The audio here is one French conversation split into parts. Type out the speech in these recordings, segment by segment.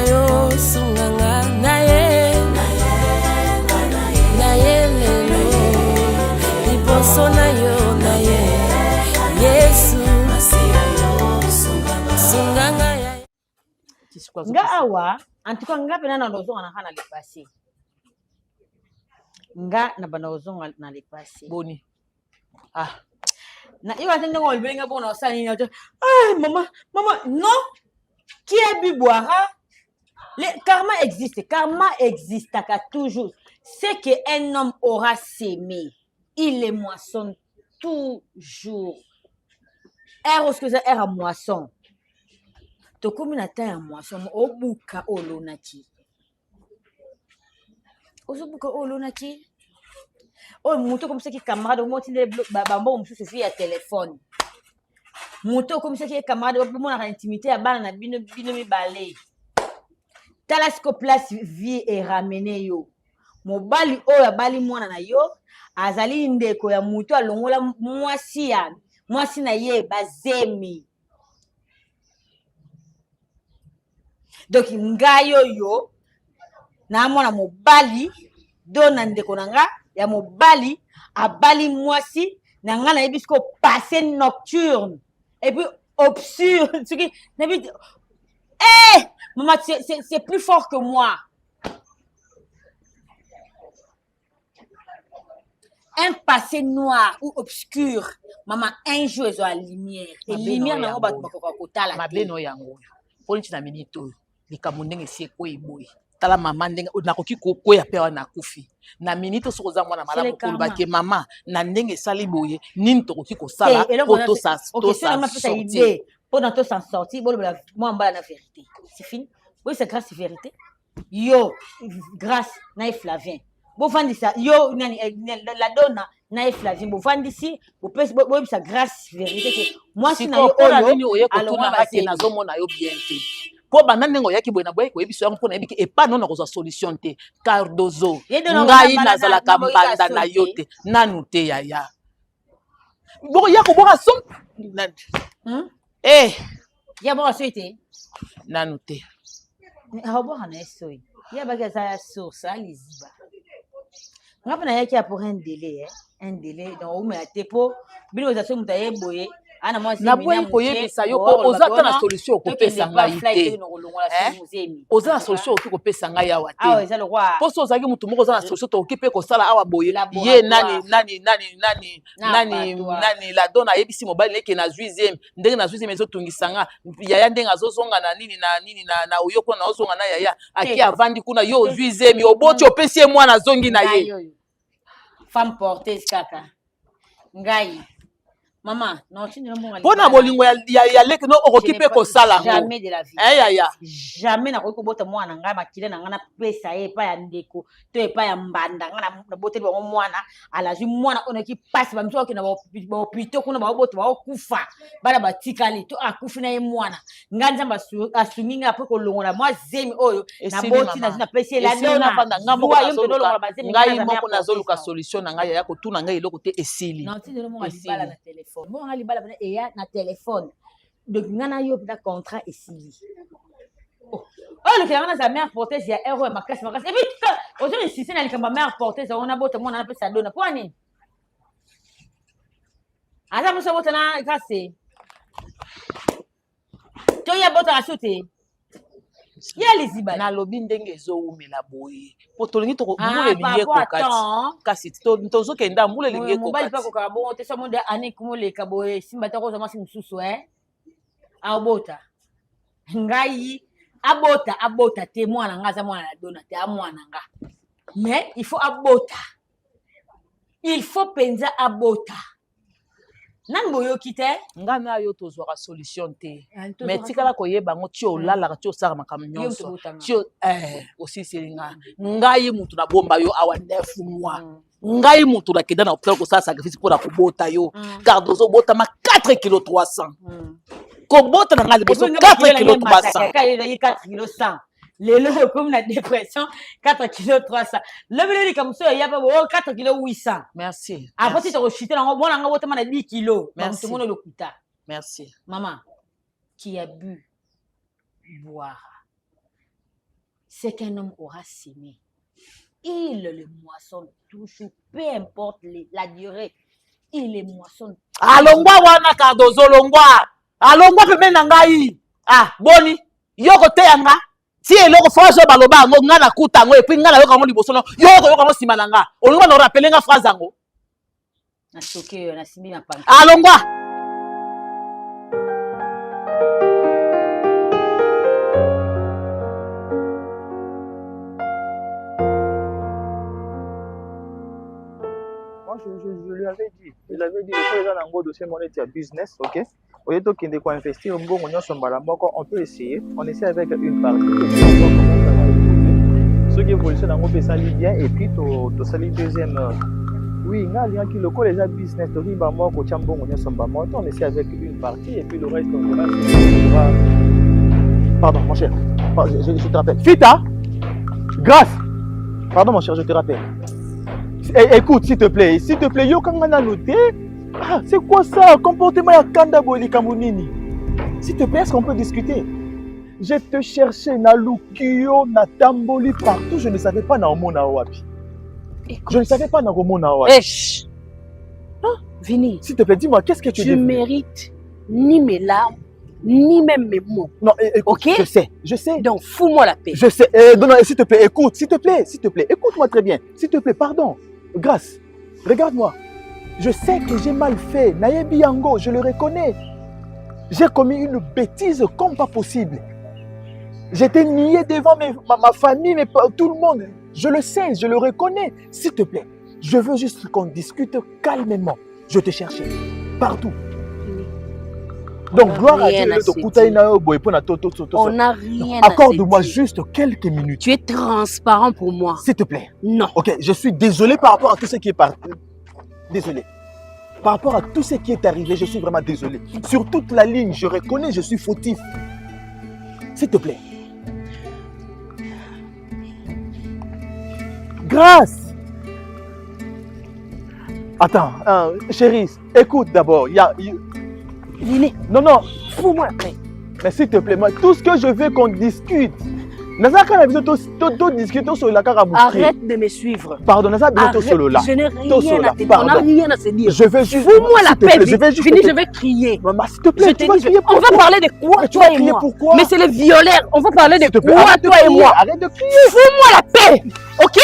yo sunganga naye lelo liboso na yo naye Yesu sunganga ya nga awa en tout cas nga pena na nozonga na kana le passé nga na bana ozonga na le passé boni na iwa tende ngol belinga bona osani na maman non qui a bu boira le karma existe toujours c'est que un homme aura sémé il les moissonne toujours à moisson to komi na ta ya moisson obuka olonaki ozobuka olonaki o muto comme ça qui camarade mo tinde bambo mususu fi ya téléphone muto comme ça qui camarade mo na intimité ya bana na bino mibale talasco place vie et ramener yo mobali oyo abali mwana na yo azali ndeko ya muto alongola mwasi na ye bazemi donc ngayo yo na mwana mobali dona ndeko nanga ya mobali abali mwasi na nga na yebisko passé nocturne et puis obscur ce qui maman c'est plus fort que moi. Un passé noir ou obscur maman un jour ils ont la lumière et lumière na ba kotala mabeno yango poni tina minito likambo ndenge sie ko eboy tala mama ndenge nakoki ko ya pewa na kufi na minito soko za mwana malamu ko bake mama na ndenge sali boye nini tokoki ko sala poto sa sortir pendant to s'en sortir bon moi mbala na vérité c'est fini oui c'est grâce vérité yo grâce na Flavien bo vandisa yo la donna na Flavien bo vandisi bo pesi bo bisa grâce vérité que moi si na yo alors on va que nazo mona yo bien te po bana ndengo yaki boye na boye ko ebiso yango pona ebiki e pas non na solution te Cardozo ngai nazala kambanda na yote nanu te yaya bo ya ko boka som ya boka soite nanu te ha boka na soi ya baka za source aliziba ngapa na yaki pour un délai donc o me atepo bino za so mutaye boye ana moi na boye ko yebisa yo ko ozata na solution ko pesa ngai te oza na solution ko pesa ngai awa te po so ozaki mutu moko oza na solution to okipe ko sala awa boye ye nani la dona yebisi mobali leke na juizième ndenge na juizième ezotungisanga yaya ndenge azozonga na nini na oyo ko na ozonga na yaya aki avandi kuna yo juizième oboti opesi mwana zongi na ye femme porteuse kaka ngai maman non tu ne m'as bona bolingo ya leke no okipe ko sala jamais de la vie yaya jamais na ko bota mwana ngai makile na ngana pesa ye pa ya ndeko to e pa ya mbanda ngana na bote ba mwana ala ju mwana ono ki passe ba mso na ba pito kuna ba bota ba kufa bala batikali to akufi na ye mwana nganja asuminga apo ko longola moi zemi oyo na boti na pesa la dona ngai moko nazoluka solution na ngai ya ko tuna ngai eloko te esili non tu ne m'as bala na téléphone bon ali bala et ya na téléphone donc ngana yo da contrat esili oh le client sa mère porteuse ya euro et makasi et puis aujourd'hui insisté na likamba mère porteuse on a bota mwana na pesa dona pour ani ata muso bota na grâce to ya bota asute ya liziba na lobi ndenge ezowumela boye po tolingi to mule liye ko kasi tozo kenda mule liye ko mobali pa ko ka bon te so monde ani kumule ka boye simba ta ko zama simsusu abota ngai abota te mwana nga za mwana la dona te amwana nga mais il faut penza abota nan boyo kite nga na yo tozwaka solution te mais tikala ko yeba ngo tio lala tio saka makamnyonso tio aussi selinga ngai mutu na bomba yo awa 9 mois ngai mutu na kenda na hôpital ko sa sacrifice pour la kubota yo Cardozo bota ma 4 kg 300 ko bota na ngali boso 4 kg 300 4 kg 100 lelo comme la dépression 4 kg 300 le biloko comme ça il y a pas 4 kg 800 merci après si tu rechuter là on nga bota na 10 kg merci tout le monde le kuta merci maman qui a bu boire c'est qu'un homme aura semé. Il le moissonne toujours, peu importe la durée. Il les moissonne. Alongwa wana kadozo longwa. Alongwa pembe na ngai. Ah, boni. Yoko te yanga. Si eloko phrase baloba ngo nga na kuta ngo et puis nga na yoka ngo liboso no. Yoko ngo sima na nga. Olongwa na rappeler nga phrase ngo. Na choqué na simi na panka. Alongwa. Je lui avais dit, le les gens en dossier monétaire business, ok. Au lieu de quoi investir, on peut essayer. On essaie avec une partie. Ce qui évolue dans le ça bien et puis tu salis deuxième. Oui, il y a qui le les gens business, on essaie avec une partie et puis le reste on verra. Pardon, mon cher, je te rappelle. Fita, grâce. Pardon, mon cher, je te rappelle. Écoute, s'il te plaît, yo quand on a noté, c'est quoi ça, comportement ya kanda boli kamunini? S'il te plaît, est-ce qu'on peut discuter? Je te cherchais na lukio, na tamboli partout, je ne savais pas na omona wapi. Je ne savais pas na omona wapi. Vini. S'il te plaît, dis-moi, qu'est-ce que tu veux? Je mérite ni mes larmes, ni même mes mots. Non, écoute, ok? Je sais. Donc, fous-moi la paix. Je sais. Non, s'il te plaît, écoute, s'il te plaît, écoute-moi très bien. S'il te plaît, pardon. Grâce, regarde-moi. Je sais que j'ai mal fait. Nayebi Yango, je le reconnais. J'ai commis une bêtise comme pas possible. J'étais nié devant ma famille, tout le monde. Je le sais, je le reconnais. S'il te plaît, je veux juste qu'on discute calmement. Je te cherchais partout. Donc, gloire à Dieu. On n'a rien. Accorde-moi juste quelques minutes. Tu es transparent pour moi. S'il te plaît. Non. Ok, je suis désolé par rapport à tout ce qui est parti. Désolé. Par rapport à tout ce qui est arrivé, je suis vraiment désolé. Sur toute la ligne, je reconnais, je suis fautif. S'il te plaît. Grâce. Attends, chérie, écoute d'abord. Non, fous-moi après. Mais s'il te plaît, moi, tout ce que je veux qu'on discute. Arrête de me suivre. Pardon, je n'ai rien à te dire. On n'a rien à se dire. Je veux juste. Fous-moi la paix. Fini, je vais crier. Maman, s'il te plaît, on va parler de quoi, toi et moi? Pourquoi? Mais c'est les violeurs. On va parler de quoi, toi et moi? Arrête de crier. Fous-moi la paix. Ok?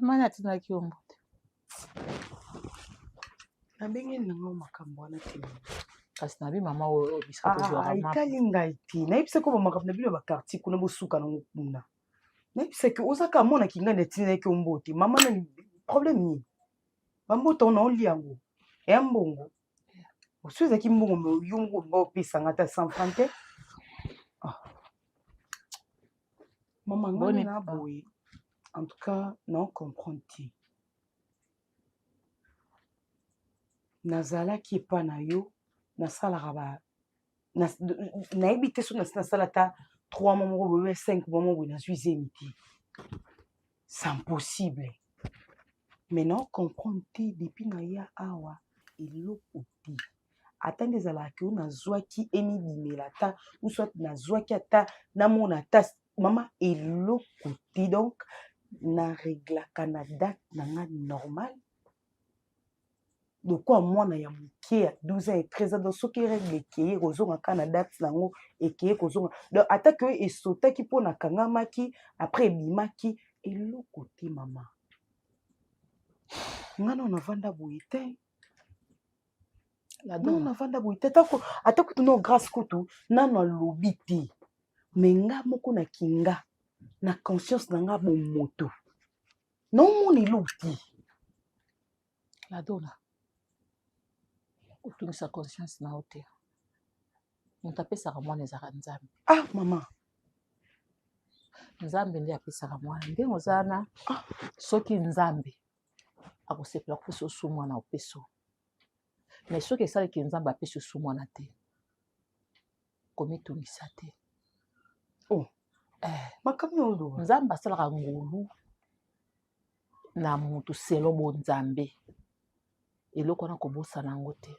Mana tina kiombo. Nabengi nango makambo wana te. Kasi nabi mama o bisato zo mama. Ikali ngai ti. Na yebisa ko makambo na bino ba quartier kuna bosuka nango kuna. Na yebisa ke ozaka mona kinga netina ke ombote. Mama na problème ni. Bamboto na oli yango. E mbongo. Osuza ki mbongo mo yongo ngo pesa ngata 100 francs te. Maman ngani na boye. En tout cas, non comprends-tu. Nazala qui est pas na yo, na sala raba. Na ebité sur na sala ta 3 moments 5 moments na suize miti. C'est impossible. Mais non comprends-tu depuis na ya awa ilokoti. Attendez ezala ke na zwaki emi bimelata ou soit na zwaki ata na mona ta mama ilokoti donc na régla Canada na normal de quoi moi na ya mukie 12 ans et 13 ans donc ce qui règle qui kozonga Canada nango et qui kozonga donc attaque et sauta qui pona kangamaki après bimaki et le côté maman ngana na vanda boite la don na vanda boite attaque tout no grâce koto nano lobiti menga moko na kinga na conscience nanga bon moto non mon ilouti la dona autour sa conscience na hauteur on tapait ça ramon les aranzam ah maman nzambe nde apesaka mwana ndenge ozana soki nzambe akosepela kopesa osu mwana opeso mais soki esalaki nzambe apesi osu mwana te komitungisa te makambo oyo nzambe asalaka ngolu na mutu selo bonzambe eloko wana kobosana yango te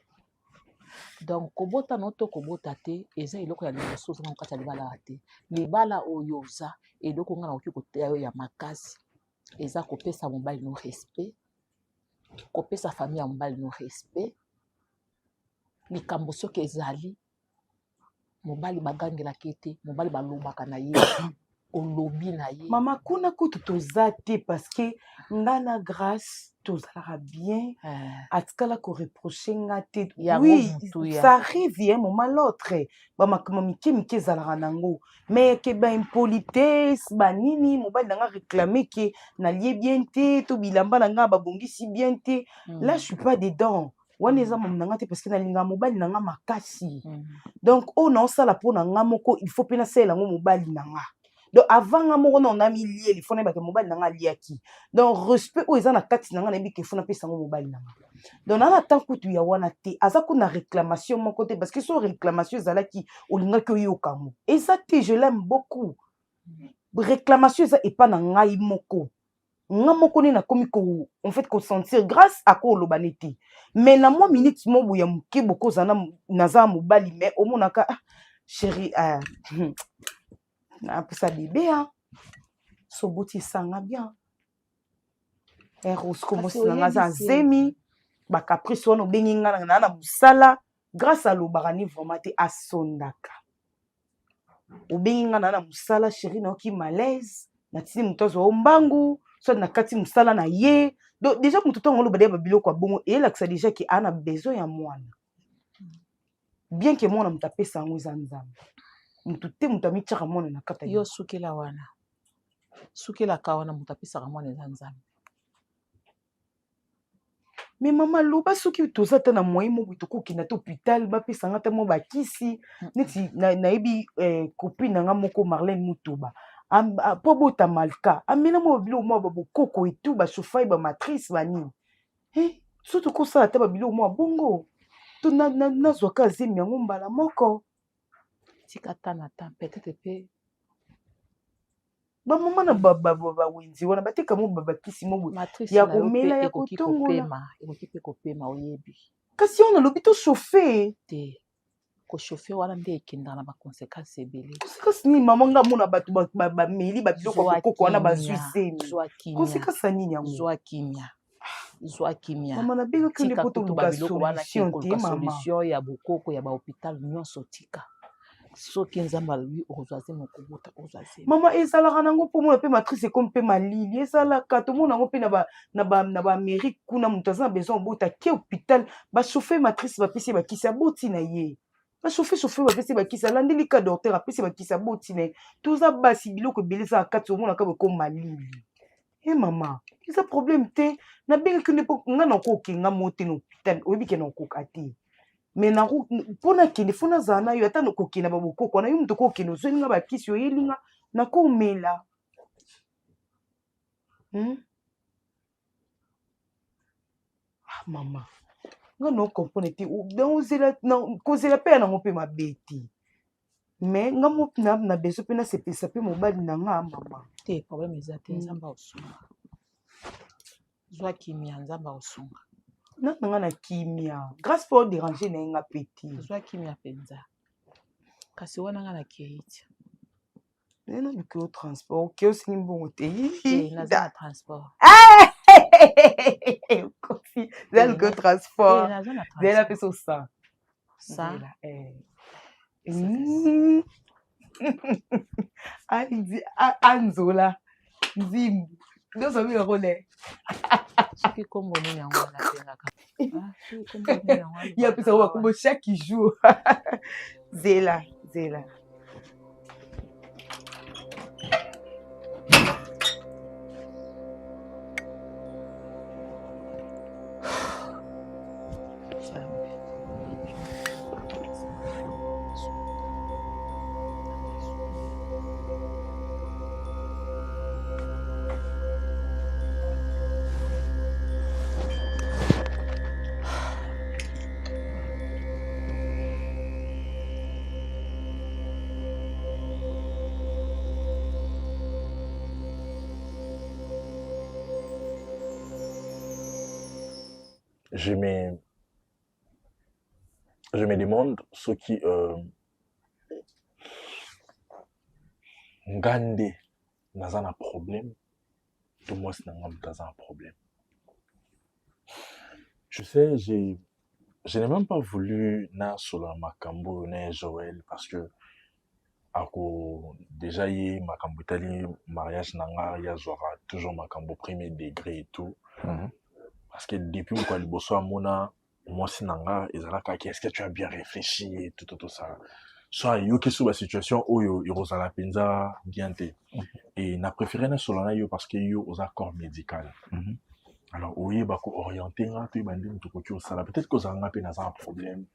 donc kobota no to kobota te eza eloko ya liboso ozanga kokati ya libala te libala oyo oza eloko nga na koki koteya yo ya makasi eza kopesa mobali no respect kopesa famille ya mobali no respect likambo soki ezali mobali bagangelaka ete mobali balobaka na ye olobi na ye mama kuna kutu toza te parce que nga na grâce tozalaka bien atikala koreproche nga te oui ça arrive un moment l'autre bamakambo mike mike ezalaka nango mais ke baimpolitesse banini mobali nanga réclame ke nalie bien te to bilamba na nga babongisi bien te là je suis pas dedans wana eza mamu nanga te parce que nalinga mobali nanga makasi donc oyo naosala mpo na nga moko il faut mpe nasalela yango mobali nanga donc avant nga moko on a mis lié il faut na ba mobali nanga liaki donc respect oyo eza na kati nanga na yebi ke faut na pesa ngo mobali nanga donc na tant kutu ya wana te aza kuna réclamation moko te parce que so réclamation ezalaki olingaki oyoka mo eza te je l'aime beaucoup réclamation eza epa na ngai moko nga moko nini nakomi ko en fait consentir grâce à ko oloba neti mais na moi minute mobu ya moke bokoza naza mobali mais omonaka chérie napesa bébé soboti esanga bien eroskomosi nanga aza nzemi bacaprice wana obengi nga na mosala grâce alobaka ni vraiment te asondaka obengi nga na mosala chérie nayoki malaise natindi moto azwa mbangu soit na kati mosala na ye donc déjà moto ntango oloba de babiloko ya bongo eyelakisa déjà ke ana besoin ya mwana bien ke mwana moto apesa yango eza nzambe moto te moto amitiaka mwana na kata yo sukela wana sukelaka wana moto apesaka mwana eza nzambe mais mama loba soki toza ta na moyen moko tokokenda te hôpital bapesanga te mo bakisi neti nayebi copine nanga moko Marlène Mutuba po bota malka amena mo babilo mo babokoko etu bachauffage bamatrice banini so tokosala te babilo mo bongo to nazwaka zemi yango mbala moko tika tana ta peut-être pe bamama na bawenzi wana bateka mo babakisi mo ya komela ya kotongola ekoki mpe kopema oyebi kasi on alobi to chauffe te kochauffe wana nde ekendaka na baconséquence ebele conséquence nini mama nga mona bato bameli babiloko ya kokoko wana bazwi zemi conséquence nini yango zwa kimia mama nabengaki nde po toluka solution ya bokoko ya bahôpital nyonso tika soki nzambe alobi okozwa ze mokobota okozwa ze mama ezalaka nango mpo mona mpe matrice ekomi mpe malili ezalaka tomona yango mpe na baamérique kuna moto aza na besoin obota ke hôpital bachauffe matrice bapesi bakisi aboti na ye bachauffe bapesi bakisi alandeli ka docteur apesi bakisi aboti na ye toza basi biloko ebele ezaka kati omonaka ekomi malili mama eza problème te nabengaki nde mpo nga na kokenga mo te na hôpital oyebi ke na okoka te mais mpo nakende fo nazala na yo ata nakokenda babokoko wana yo moto kokende ozwelinga bakisi oyelinga nakomela mama nga naokomprone te kozela mpe ya nango mpe mabe te mais nga mo na beso mpe nasepelisa mpe mobali na nga mama te problème eza te nzambe aosunga zwa kimia nzambe aosunga nanga na kimia grâce mpo déranger na ye nga mpe te zwa kimia mpenza kasi wana nga na keiti naluki o transport oke osengi mbongo te naza na transport naluki o transport zela apesa osa anzola nzimbu nyonso bingakole soki kombo nini yango nabengaka ye apesa ngo bakombo chaque jour zela je me demande ce qui ngande naza na problème to moi c'est un problème. Je sais, je n'ai même pas voulu na solo makambo na Joël parce que ako déjà y makambo itali mariage nanga ya zora toujours makambo premier degré et tout. Parce que depuis quoi liboso amona moi si nanga ezalaka est-ce que tu as bien réfléchi et tout ça. Soit yo qui sous la situation oyo irozala penza bien te. Et na préféré na solo na yo parce que yo aux accords médical. Alors oui bako orienté nga to bandi mutoko sala peut-être que ça nga pe na un problème.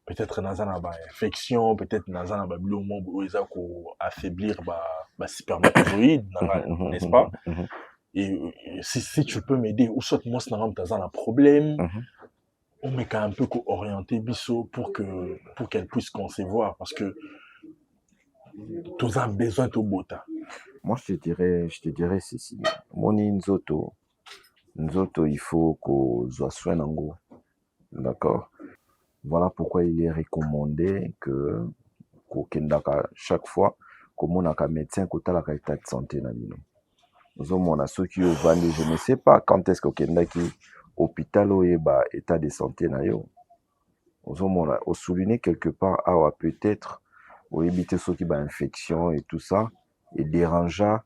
Peut-être naza na ba infection, peut-être naza na ba bilomo oza ko affaiblir ba spermatozoïde, n'est-ce pas? Et si tu peux m'aider ou soit moi c'est un problème, on met quand même un peu orienter biso pour qu'elle puisse concevoir parce que tous a besoin de bota. Moi je te dirais ceci. Moni nzoto il faut qu'on soit soin nango. D'accord? Voilà pourquoi il est recommandé que chaque fois comme on a un médecin qui a la état de santé na bino. Nous avons ceux qui vendent, je ne sais pas quand est-ce qu'on a qui hôpital ou état de santé na yo. Nous avons souligné quelque part peut-être ou éviter ceux qui ont infection et tout ça et dérangeant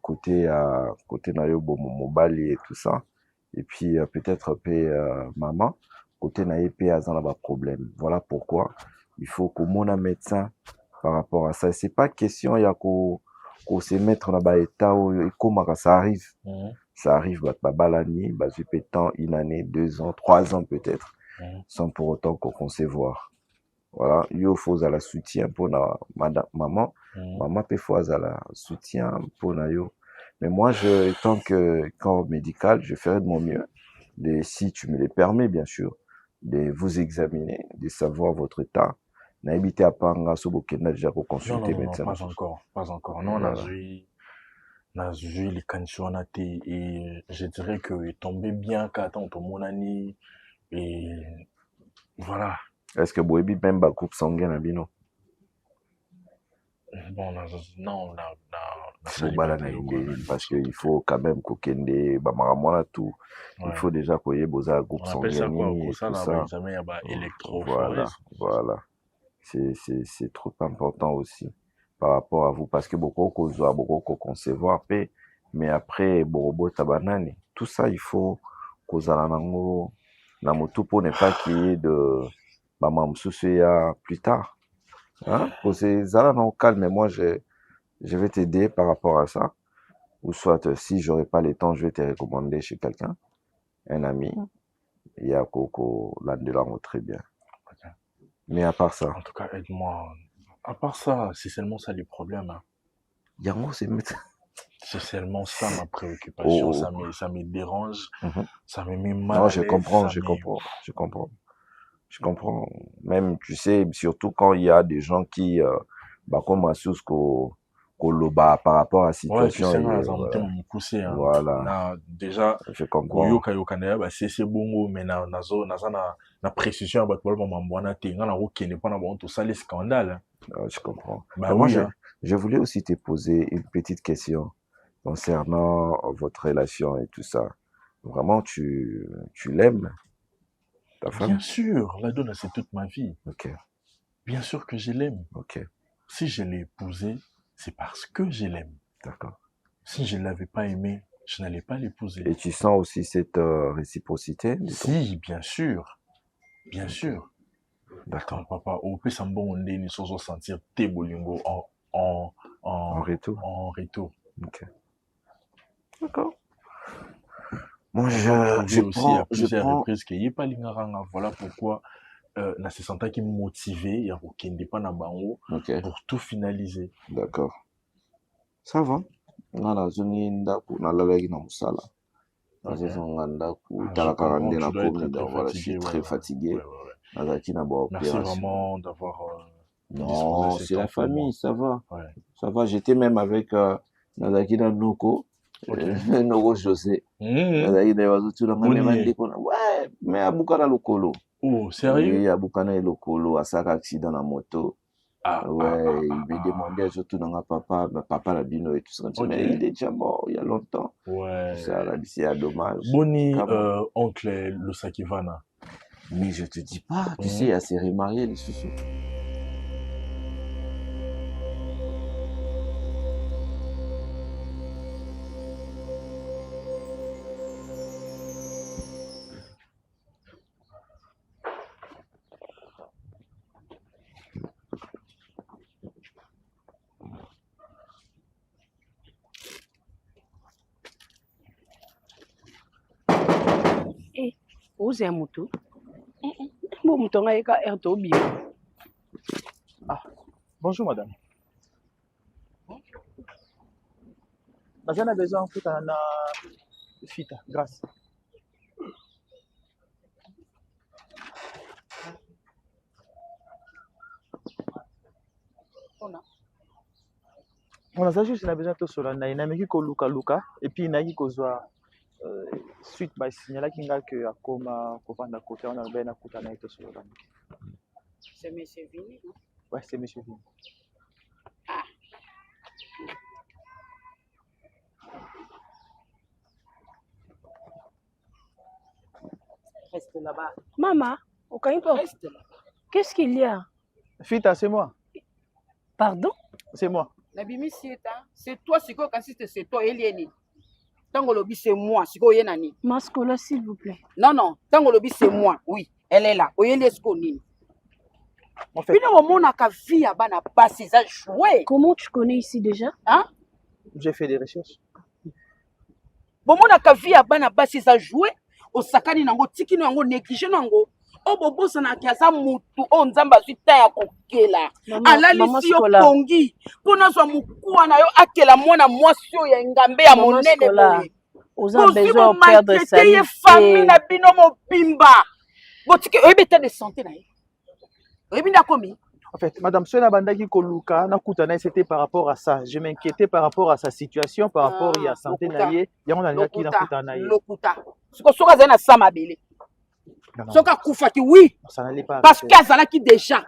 côté na yo bon mobile et tout ça et puis peut-être maman côté na épée à un problème. Voilà pourquoi il faut que mon médecin par rapport à ça. C'est pas question il y a qu'on se mettre dans ba état et comment ça arrive. Ça arrive ba balani ba temps une année 2 ans 3 ans peut-être sans pour autant qu'on concevoir. Voilà, il faut à la soutien pour la maman peut faire à la soutien pour na yo. Mais moi tant que corps médical, je ferai de mon mieux si tu me le permets bien sûr de vous examiner, de savoir votre état. N'habitez à Panga, Sobokena déjà pour consulter médecin. Pas encore. Non, on a vu les conditions et je dirais que il tombait bien quand on mon année et voilà. Est-ce que Boebi même ba groupe sanguin à bino? Bon, non, parce qu'il faut quand même kokende ba maramona tout. Il faut déjà qu'il y ait besoin groupe sanguin et tout ça. Voilà. C'est trop important aussi par rapport à vous parce que beaucoup concevoir mais après borobo tabanani tout ça il faut kozala nango na motu pour ne pas qu'il y ait de maman ya plus tard hein poser zala non calme. Mais moi je vais t'aider par rapport à ça ou soit si j'aurai pas le temps je vais te recommander chez quelqu'un un ami il y a Coco l'andelango très bien. Mais à part ça. En tout cas, aide-moi. À part ça, c'est seulement ça le problème. Hein. Yango, c'est seulement ça ma préoccupation. Ça me dérange. Ça me met mal. Non, je comprends. Même, tu sais, surtout quand il y a des gens qui, comme Asus, par rapport à la situation. Voilà. Déjà, je comprends. C'est bon, mais na précision, scandale. Je comprends. Bah, moi, oui, je voulais aussi te poser une petite question concernant votre relation et tout ça. Vraiment, tu l'aimes, ta femme? Bien sûr, la donne, c'est toute ma vie. Ok. Bien sûr que je l'aime. Ok. Si je l'ai épousée, c'est parce que je l'aime. D'accord. Si je ne l'avais pas aimée, je n'allais pas l'épouser. Et tu sens aussi cette réciprocité? Si, bien sûr. Bien sûr. D'accord. Papa, au peut s'embonder, nous sommes sentir tes bolingo en retour. En retour. Ok. D'accord. Moi, je aussi à plusieurs reprises qu'il n'y ait pas l'ingaranga. Voilà pourquoi na se sentais qui motivé, il y a aucun dépend na bango pour tout finaliser. D'accord. Ça va. Na la zone ndaku na lalagi na musala. Na zone ndaku talaka rande na komi donc voilà, je suis très fatigué. Merci vraiment d'avoir non, c'est la famille, ça va. Ouais. Ça va, j'étais même avec Nazaki Noko. Noko José. Ouais, mais abukana lokolo. Oh, sérieux? Oui, abukana lokolo, à ça accident la moto. Ouais, il me demandait surtout dans papa, papa la bino et tout ça. Mais il est déjà mort il y a longtemps. Ouais. C'est dommage. Boni, oncle Lusakivana. Mais je te dis pas, tu sais, elle s'est remariée, les sous. Oze moto. Bon moto nga eka erto bien. Ah, bonjour madame. Nazana besoin en fait na fita, grâce. On a juste besoin de cela. Na inamiki ko luka et puis na ko zwa suite ba signala kinga que akoma ko vanda côté on a bien akuta na ito cela. C'est monsieur Vini. Ouais, c'est monsieur Vini. Reste là-bas. Maman, au Kaimpo. Reste là. Qu'est-ce qu'il y a? Fita, c'est moi. Pardon? C'est moi. Nabimi sieta, c'est toi siko consiste c'est toi elieni. Tango lobi c'est moi siko yenani. Mascola s'il vous plaît. Non, tango lobi c'est moi. Oui, elle est là. Oyeli esko nini. En fait, Bino mona ka vie ya bana basi za jouer. Comment tu connais ici déjà? Hein? j'ai fait des recherches. Bomona ka vie ya bana basi za jouer. Osakani nango tikino nango négligé nango. Obobosa na kiasa mutu o nzamba zwita ya kokela. Alalisi yo kongi. Pona zwa mukuwa na yo akela mwana mwasi yo ya ngambe ya monene boye. Oza besoin de perdre sa vie. Famille na bino mobimba. Botiki oyebeta de santé na ye. Oyebinda komi. En fait, madame Soena Bandaki Koluka, c'était par rapport à ça. Je m'inquiétais par rapport à sa situation, par rapport à sa santé. Lokuta. Soka zena sama bele. Soka kufaki oui. Ça n'allait pas. Parce qu'azalaki déjà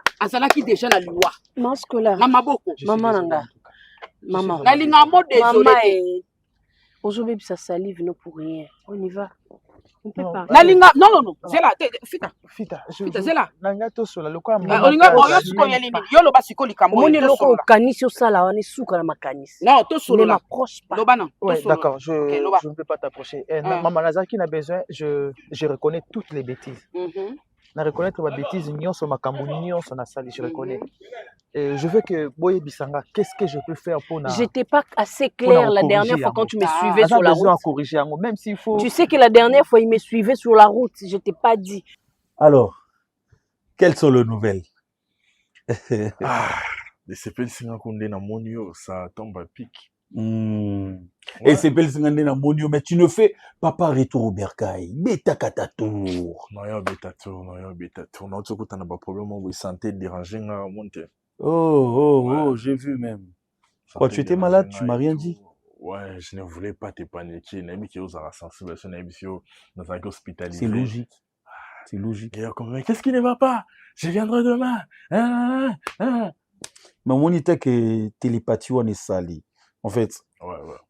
na loi. Mascola. Na maboko. Maman nanga. Maman. Nalinga mo désolé. Aujourd'hui ça salive non pour rien. On y va. On peut pas. Nalinga non. C'est là, fita. C'est là. Nanga to sola lokwa olinga oyo siko yeli nini. Yo loba siko likambo. Moni loko kanisi osala wana suka na makanisi. Non, to solo. Ne m'approche pas. Loba non. Ouais, d'accord, je ne peux pas t'approcher. Maman Nazaki n'a besoin, je reconnais toutes les bêtises. Na reconnaître ma bêtise, nyonso makambo nyonso na sali, je reconnais. Et je veux que Boye Bissanga, qu'est-ce que je peux faire pour na... J'étais pas assez clair la dernière fois quand tu me suivais sur la route. Corriger, même s'il faut... Tu sais que la dernière fois, il me suivait sur la route. Je t'ai pas dit. Alors, quelles sont les nouvelles? Les CPL Singakonde na monio, ça tombe à pic. Et CPL Singande na monio, mais tu ne fais pas retour au Bercail. Beta katatour. Non, beta tour. Non, tu as un problème de santé dérangé à monter. Oh, j'ai vu même. Quoi, tu étais malade, tu m'as rien dit? Ouais, je ne voulais pas te paniquer. C'est logique. C'est logique. Et mais qu'est-ce qui ne va pas? Je viendrai demain. Mais mon idée que télépathie on est sali. En fait,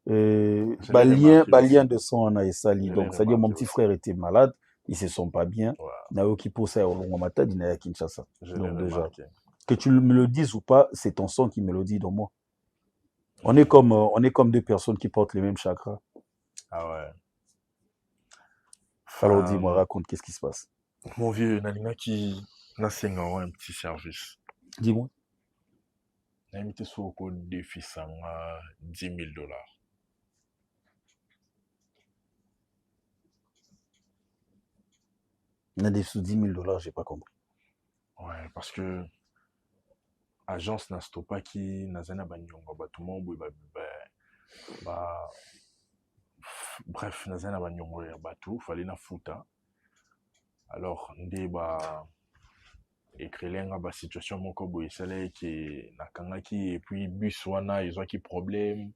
balien de sang on a sali. Donc, c'est-à-dire mon petit frère était malade, ils se sont pas bien. Nao qui poussait au long mata d'Inaya Kinshasa. Donc déjà, que tu me le dises ou pas, c'est ton sang qui me le dit dans moi. On est comme deux personnes qui portent les mêmes chakras. Ah ouais. Alors dis-moi, raconte, qu'est-ce qui se passe? Mon vieux, Nalina qui n'a un petit service. Dis-moi. N'a mis sur le code défi 10 000 $. N'a des sous 10 000 $, j'ai pas compris. Ouais, parce que agence n'a pas qui n'a zana banyonga batumo bref n'a zana banyonga batu fallait na futa. Alors ndé écrilenga ba situation moko boy sale qui nakanga qui et puis bus wana ils ont qui problème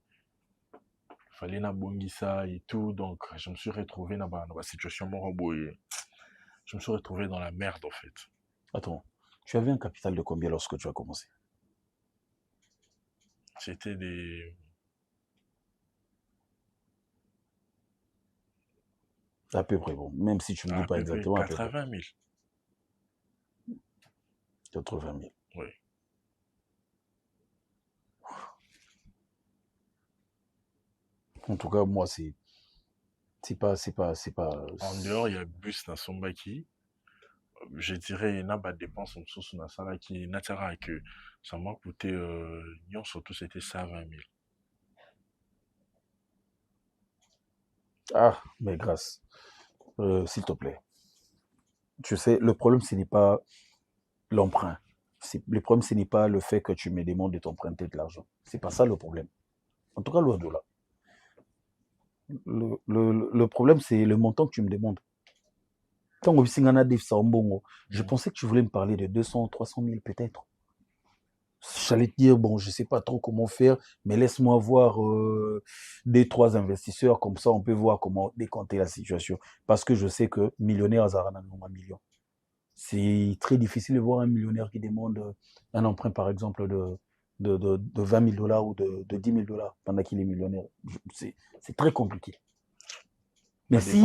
fallait na bongisa et tout, donc je me suis retrouvé dans la situation moroboye. Je me suis retrouvé dans la merde en fait. Attends, tu avais un capital de combien lorsque tu as commencé? C'était des... À peu près, bon, même si tu ne me dis pas exactement. 80 000. 80 000. Oui. En tout cas, moi, c'est pas. En dehors, il y a bus dans son baki. Je dirais, il y a des dépenses en sous dans ça qui n'attira que ça m'a coûté, surtout c'était 120 000. Ah, mais grâce. S'il te plaît. Tu sais, le problème, ce n'est pas l'emprunt. Le problème, ce n'est pas le fait que tu me demandes de t'emprunter de l'argent. C'est pas ça le problème. En tout cas, loin de là. Le problème, c'est le montant que tu me demandes. Je pensais que tu voulais me parler de 200, 300 000 peut-être. J'allais te dire, bon, je ne sais pas trop comment faire, mais laisse-moi voir 2-3 investisseurs, comme ça on peut voir comment décanter la situation. Parce que je sais que millionnaire, Azarana, non, un million. C'est très difficile de voir un millionnaire qui demande un emprunt, par exemple, de 20 000 $ ou de 10 000 $ pendant qu'il est millionnaire. C'est très compliqué. Mais si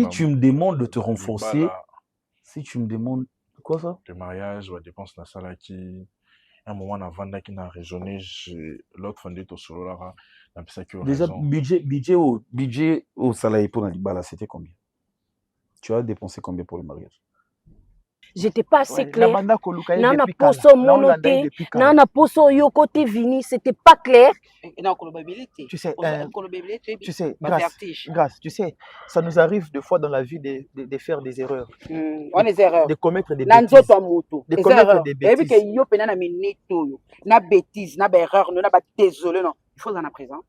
tu me demandes de te renforcer, si tu me demandes... Quoi ça? Le mariage, la dépense dans ça qui... Un moment avant qui n'a raisonné, l'autre fondé au solo là, déjà, budget au salaire pour Nalibala, c'était combien? Tu as dépensé combien pour le mariage? J'étais pas assez clair. Nana poso monoté, nana poso yokote vini, c'était pas clair. Tu sais, grâce, tu sais, ça nous arrive des fois dans la vie de faire des erreurs. On des erreurs. De commettre des bêtises. De commettre des bêtises. Il faut en présent.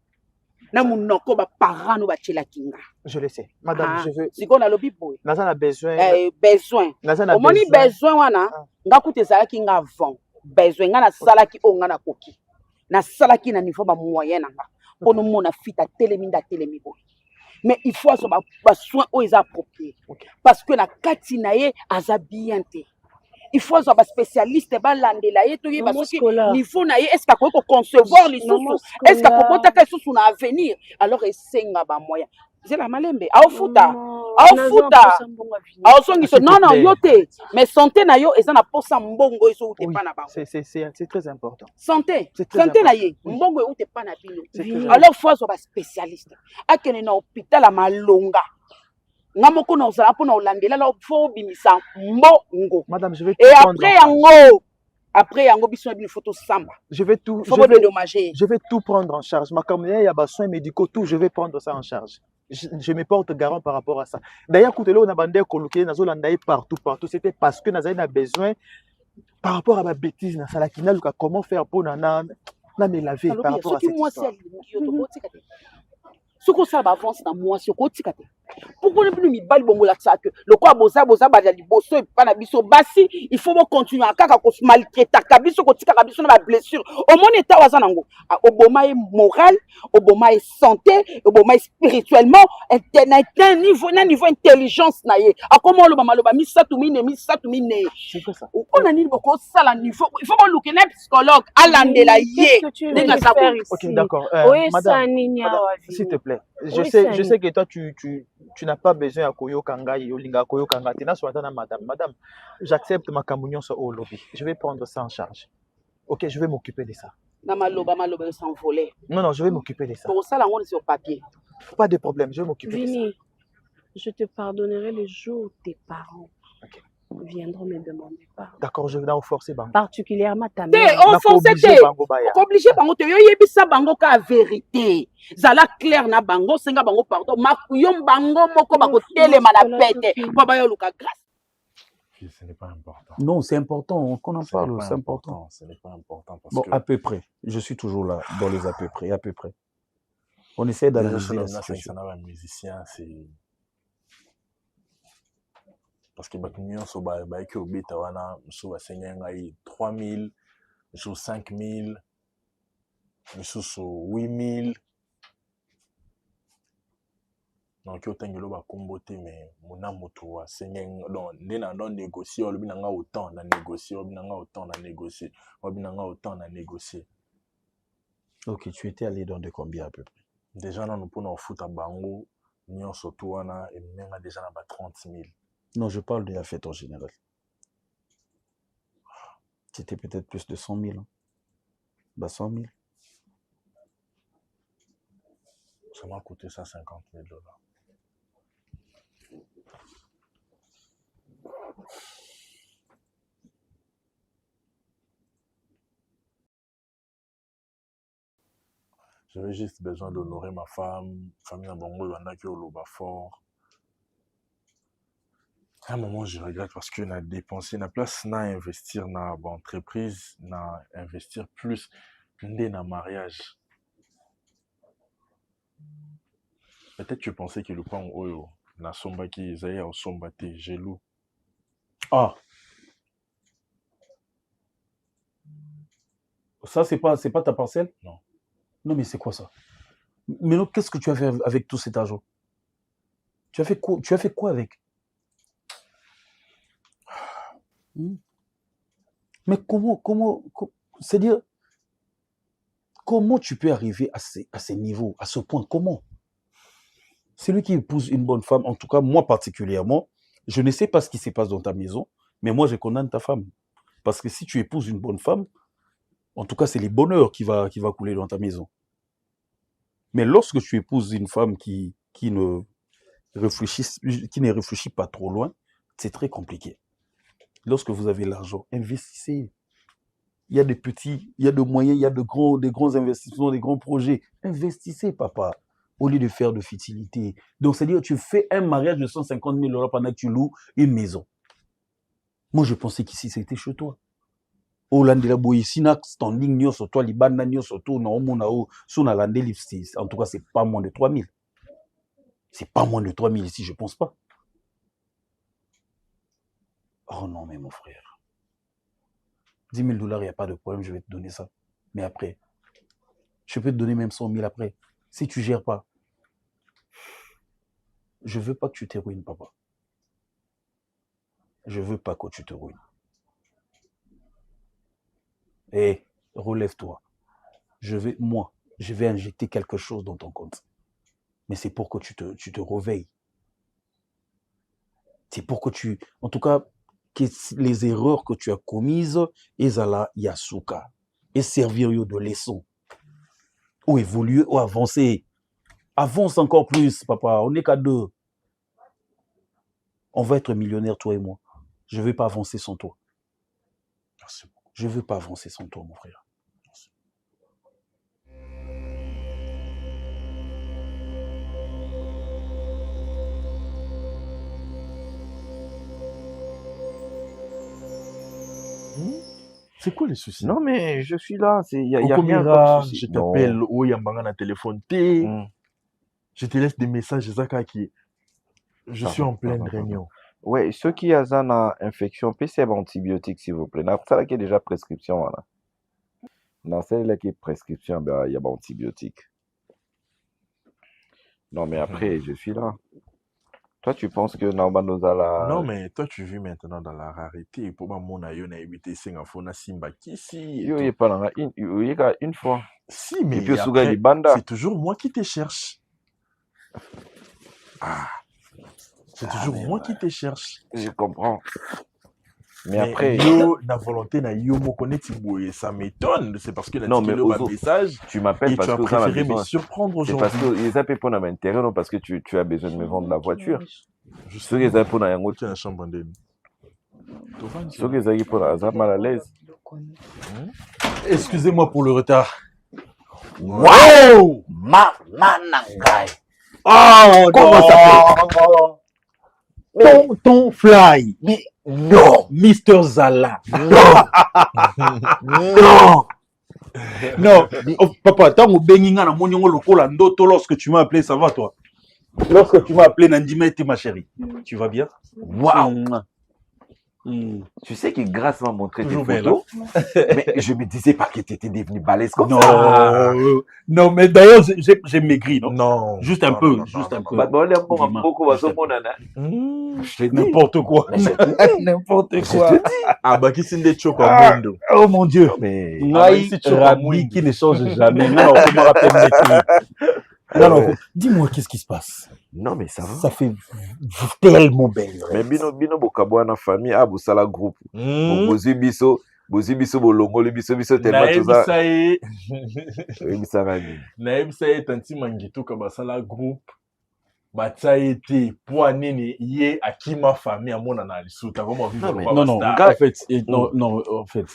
Je le sais. Madame, je veux... Si on a le bibo. Nous avons besoin. Besoin. Au moins, besoin, wana. Nga koute salaki nga vent. Besoin. Nga na salaki o nga na koki. Na salaki na niveau ba moyen nga. Pour nous mona fit à télémi boy. Mais il faut avoir besoin o ils approprié. Parce que la katinaye azabiente. Il faut avoir spécialiste balandela yeto ye parce que niveau na ye est-ce qu'à quoi concevoir les sous est-ce qu'à quoi ta sous na avenir alors esenga ba moyen c'est la malembe au futa au songi non yote mais santé na yo eza na posa mbongo eso ute pa na ba c'est très important santé na ye mbongo ute pa na bino alors faut avoir spécialiste akene na hôpital à Malonga. Madame, je vais et après yango biso une photo samba. Je vais tout prendre en charge. Ma caméra, il y a des soins médicaux, tout, je vais prendre ça en charge. Je me porte garant par rapport à ça. D'ailleurs, quand on a bandé coloqué, nous avons partout. C'était parce que nous avons besoin par rapport à ma bêtise, comment faire pour me laver par rapport à cette histoire. Ce qu'on ça avance dans moi, ce qu'on tika. Pourquoi ne plus mi bali bongo la que le quoi boza badi bosso et pas na biso basi il faut continuer à kaka ko maltraiter kabiso ko tika kabiso na blessure au mon état wazanango oboma est moral oboma est santé oboma est spirituellement un niveau intelligence na ye a comment le maloba mi satu mine c'est quoi ça on a ni beaucoup ça la niveau il faut pas looker un psychologue alandela ye OK d'accord madame s'il te plaît je sais que toi tu n'as pas besoin à koyokanga yolinga koyokanga tena soitana madame j'accepte ma camunion au lobby je vais prendre ça en charge OK je vais m'occuper de ça na maloba s'envoler non je vais m'occuper de ça pour ça là on est sur papier pas de problème je vais m'occuper de ça je te pardonnerai le jour où tes parents viendront me demander pardon. D'accord, je vais vous forcer bango. Particulièrement ta mère. On force obligé bango te yo yebisa bango ka vérité. Zala clair na bango senga bango pardon. Makuyom bango moko bako telema na pete. Baba yo luka grâce. Ce n'est pas important. Non, c'est important qu'on en parle, c'est important. Ce n'est pas important parce bon, que... à peu près. Je suis toujours là dans les à peu près. On essaie d'analyser la situation. Un musicien, c'est parce que bakunion so ba ki obeta wana so ba senya ngai 3 000 so 5 000 so 8 000 Donc otangelo ba kombote mais mona moto a sengeng donc ndena non négocier o binanga autant na négocier o binanga autant na négocier o binanga autant na négocier. OK, tu étais allé dans de combien à peu près? Déjà non pour nous foot à bango nyon surtout wana et même déjà na ba 30 000. Non, je parle de la fête en général. C'était peut-être plus de 100 000. Hein. Bah 100 000. Ça m'a coûté ça $50 000. J'avais juste besoin d'honorer ma femme, famille à Bongo, il y en a qui ont le fort. À un moment, je regrette parce que n'a dépensé, na place, n'a investir dans l'entreprise, n'a investir plus dans le mariage. Peut-être que tu pensais que le point oyo, na somba qui est au somba te, jaloux. Ah! Ça, c'est pas ta parcelle? Non. Non, mais c'est quoi ça? Mais non, qu'est-ce que tu as fait avec tout cet argent? Tu as fait quoi avec? Mais comment c'est-à-dire, comment tu peux arriver à ces niveaux, à ce point? Comment? Celui qui épouse une bonne femme, en tout cas, moi particulièrement, je ne sais pas ce qui se passe dans ta maison, mais moi, je condamne ta femme. Parce que si tu épouses une bonne femme, en tout cas, c'est les bonheurs qui va couler dans ta maison. Mais lorsque tu épouses une femme qui ne réfléchit pas trop loin, c'est très compliqué. Lorsque vous avez l'argent, investissez. Il y a des petits, il y a de moyens, il y a des grands investissements, des grands projets. Investissez, papa, au lieu de faire de futilité. Donc, c'est-à-dire, tu fais un mariage de 150 000 € pendant que tu loues une maison. Moi, je pensais qu'ici, c'était chez toi. Hollande la boyisina standing nyo sur toi libanda nyo sur toi na omonao sous na landé lipstis. En tout cas, c'est pas moins de 3 000. C'est pas moins de 3 000 ici, je pense pas. Oh non, mais mon frère. 10 000 $, il n'y a pas de problème, je vais te donner ça. Mais après, je peux te donner même 100 000 après. Si tu gères pas, je veux pas que tu te ruines, papa. Je veux pas que tu te ruines. Hé, relève-toi. Je vais injecter quelque chose dans ton compte. Mais c'est pour que tu te réveilles. C'est pour que en tout cas, que les erreurs que tu as commises, ezala yasuka. Et servir de leçon. Ou évoluer, ou avancer. Avance encore plus, papa. On n'est qu'à 2. On va être millionnaire, toi et moi. Je ne vais pas avancer sans toi. Merci beaucoup. Je ne veux pas avancer sans toi, mon frère. Merci. C'est quoi les soucis? Non, mais je suis là. Il y a rien comme souci. Je t'appelle, ou yambanga na téléphone. Je te laisse des messages, Zakaki. Je suis en pleine réunion. Oui, ceux qui ont une infection, PCB antibiotique, s'il vous plaît. Dans ça, qui est déjà prescription. Voilà. Dans celle qui est prescription, il y a antibiotique. Non, mais après, je suis là. Toi, tu penses que Naobanozala. Non, mais toi, tu vis maintenant dans la rareté. Pour moi, mon aïe, on a évité Singapore, Simba, Kissi. Il n'y a pas une fois. Si, mais c'est toujours moi qui te cherche. Ah. C'est toujours moi qui te cherche. Je comprends. Mais après. La volonté na yo mo connaître ça m'étonne. C'est parce que non, mais le message. Tu m'appelles parce que tu as préféré me surprendre aujourd'hui. C'est parce que les appels pour m'intérêt, non parce que tu as besoin de me vendre la voiture. Je sais que les appels pour yango. Tu as un chambre d'elle. Je sais que les appels pour la mal à l'aise. Excusez-moi pour le retard. Wow! Manangai. Oh, comment ça fait? Tonton Fly. Mais non. Mr. Zala. Non. Non. Oh, papa, tant que Benginga na moniongo lokola ndoto lorsque tu m'as appelé, ça va toi? Lorsque tu m'as appelé Nandima était ma chérie. Tu vas bien? Waouh. Tu sais que grâce m'a montré tes Toujours photos, mais je me disais pas que tu étais devenu balèze comme ça. Non, mais d'ailleurs, j'ai maigri, non? Non. Juste un peu, juste un peu. N'importe quoi. N'importe quoi. Ah, bah, qui c'est des chocos à Mundo? Oh mon Dieu. Mais Naï, Rabi qui ne change jamais. Non, on me rappelle. Non, dis-moi, qu'est-ce qui se passe? non, mais ça va. Ça fait tellement belle. Mais bino bokabwana famille, ah, bosala groupe. Bozi biso bolongo le biso tellement tout ça. Naebisa tanti mangito kabasala groupe. Batsa été pour nini yé akima famille à mon analyse. Non, en fait,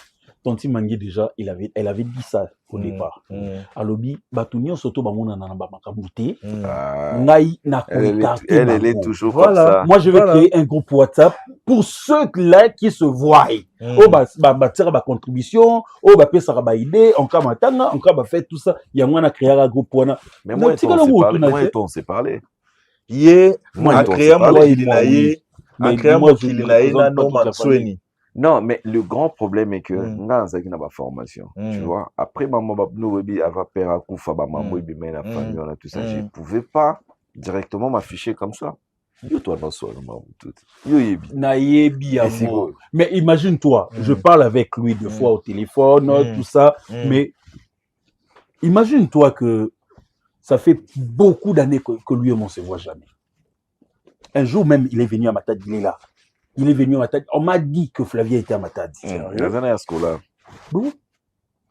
Tonti Mangi déjà, elle avait dit ça au départ. Alobi, Batunion Soto Bamona Nanamba Makamouté. Naï na Elle est toujours voilà. comme ça. Moi, je vais créer un groupe WhatsApp pour ceux-là qui se voient. Oh, bah, contribution, oh, bah, ça va idée, en cas matanga, en cas, bah, fait tout ça. Il y a moins à créer un groupe. Mais moi, on s'est parlé. Yé, moi, créer mon idée, à créer mon idée, non, Matsueni. Non, mais le grand problème est que n'a pas formation. Tu vois, après maman elle va faire un coup maman la famille on a tout ça, je pouvais pas directement m'afficher comme ça. Yo toi dans soi tout. Yo yebi. Na yebi amour. Mais imagine-toi, je parle avec lui deux fois au téléphone, tout ça, mais imagine-toi que ça fait beaucoup d'années que lui et moi on se voit jamais. Un jour même, il est venu à Matadi, il est là. Il est venu à Matadi. On m'a dit que Flavien était à Matadi. Bon.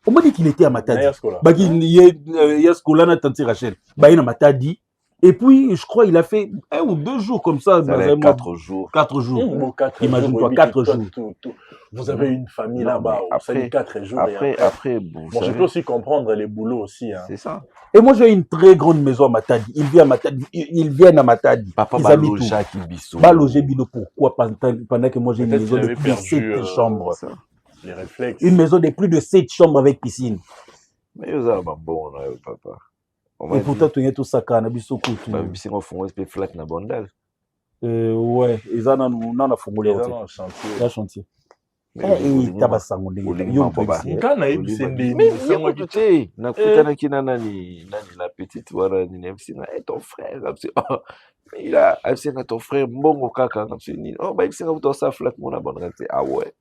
On m'a dit qu'il était à Matadi. Il y a Scola, na tante Rachel. Il est à Matadi. Et puis, je crois qu'il a fait 1 ou 2 jours comme ça. 4 jours. 4 jours. Imagine-toi, 4 jours. Vous avez une famille là-bas. Après 4 jours. Après, bon, je peux aussi comprendre les boulots aussi. C'est ça. Et moi, j'ai une très grande maison à Matadi. Ils viennent à Matadi. Papa, ils habitent où? Loger Bino. Pourquoi? Pendant que moi, j'ai une maison de plus de 7 chambres. Les réflexes. Une maison de plus de 7 chambres avec piscine. Mais vous avez bon, papa. Et pourtant, tu as tout ça, quand tu as tout ça. On fait flat na bondal. Ouais, ils en ont formulé. Ils ont chantier. Et tabasango ndenge yo kana ibisende écoutez nakutana kina nani la petite wala ni msina ton frère il a absent ton frère mbongo kaka ngapsini oh ba ibisanga kuto sa flat mona bonne ah ouais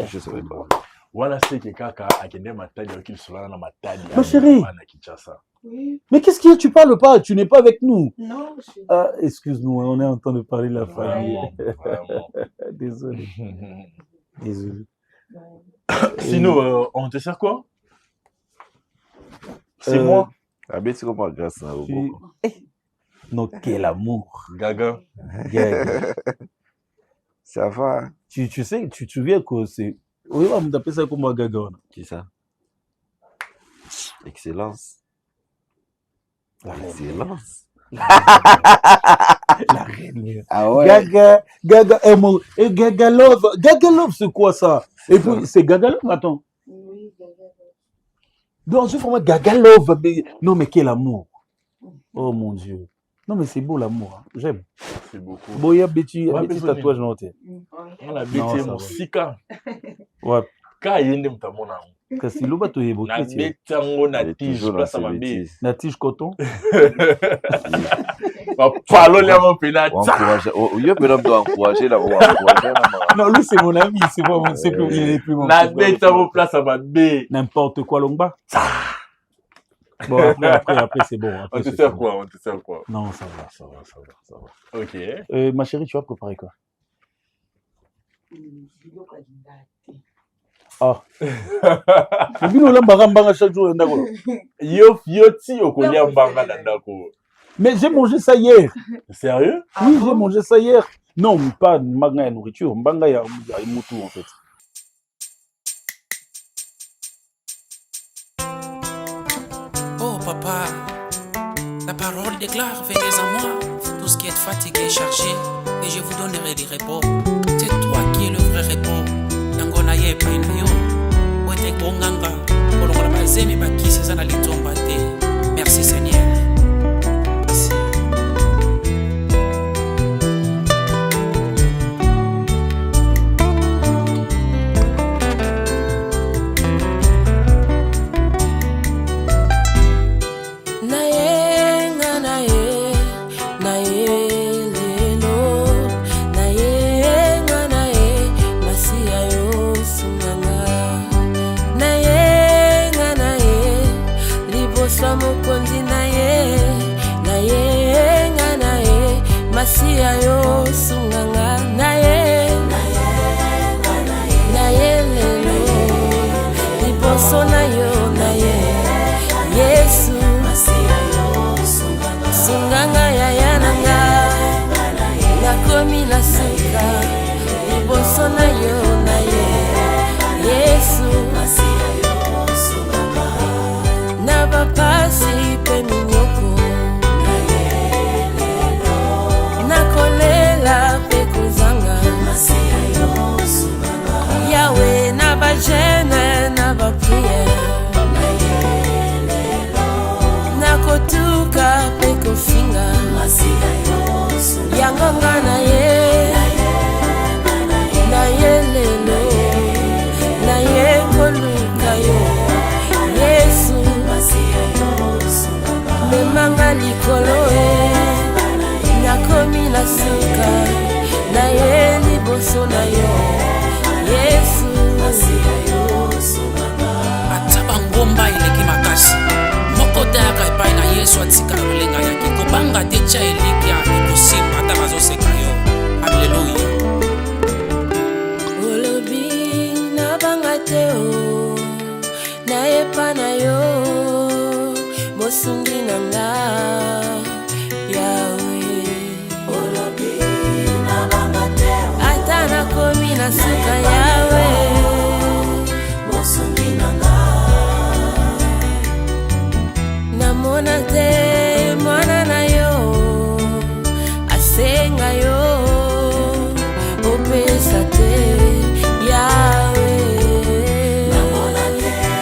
je savais pas wala c'est que kaka akende Matadi okil solana na Matadi ma chérie na Kinshasa. Oui. Mais qu'est-ce qu'il y a? Tu parles pas, tu n'es pas avec nous. Non, monsieur. Ah, excuse-nous, on est en train de parler de la famille. Vraiment. Désolé. Désolé. Sinon, on te sert quoi? C'est moi. Ah, mais c'est comment grâce à vous. Non, quel amour. Gaga. Ça va. Tu sais, tu te souviens que c'est. Oui, on m'appelle ça comme Gaga. Qui ça? Excellence. Excellence. La reine. Ah ouais. Gaga amour. Et Gaga love. Gaga love, c'est quoi ça? Et puis, c'est Gaga love, attends. Oui, Gaga love. Donc, c'est vraiment Gaga love. Non, mais quel amour. Oh mon Dieu. Non, mais c'est beau l'amour. Hein. J'aime. C'est beaucoup. Boya, petit tatouage noté. On a bêté mon sika. Ouais. Quand il y a une mtamona. Kasi loba to yebo na betango na tige place à ma bille na tige coton va parler là mon pénal encourager yo peut doit encourager là encourager non lui c'est mon ami c'est pas mon c'est plus il est plus mon na betango place à ma bille n'importe quoi longba bon après c'est bon on te sert quoi non ça va OK ma chérie tu vas préparer quoi? Ah. Bino lamba mbanga chaque jour ndako. Yo ti okolia mbanga ndako. Mais j'ai mangé ça hier. Sérieux? Oui, j'ai mangé ça hier. Non, pas mbanga ya nourriture, mbanga ya mutu en fait. Oh papa, la parole déclare, venez à moi, tout ce qui est fatigué et chargé, et je vous donnerai du repos. C'est toi qui es le vrai repos. Nangona ye paino yo wete konganga kolongola bazemi bakisi sana litomba te. Merci Seigneur. Merci. Masia yo sunganga na ye lelo liboso na yo na ye Yesu Masia yo sunganga ya yananga nakomi na suka liboso na yo na ye Yesu Masia yo sunganga na bapasi pe minyoko nakolela pe kozanga Masia yo sunganga Yawe na ba jeune na ba prière nakotuka pe kofinga Masia yo sunganga yangonga na ye lelo na ye koluka yo Yesu Masia yo sunganga memanga likolo nakomi na suka na ye liboso na yo Yesu Masia yo sunganga ataba ngomba eleki makasi moko daka epai na Yesu atika lolenga yaki kobanga te tya eliki ya ekosimba ata bazoseka yo. Haleluya. olobi na banga te o na epa na yo mosungi na nga Yawe olobi na banga te o ata nakomi na suka Yawe mosungi na nga namona te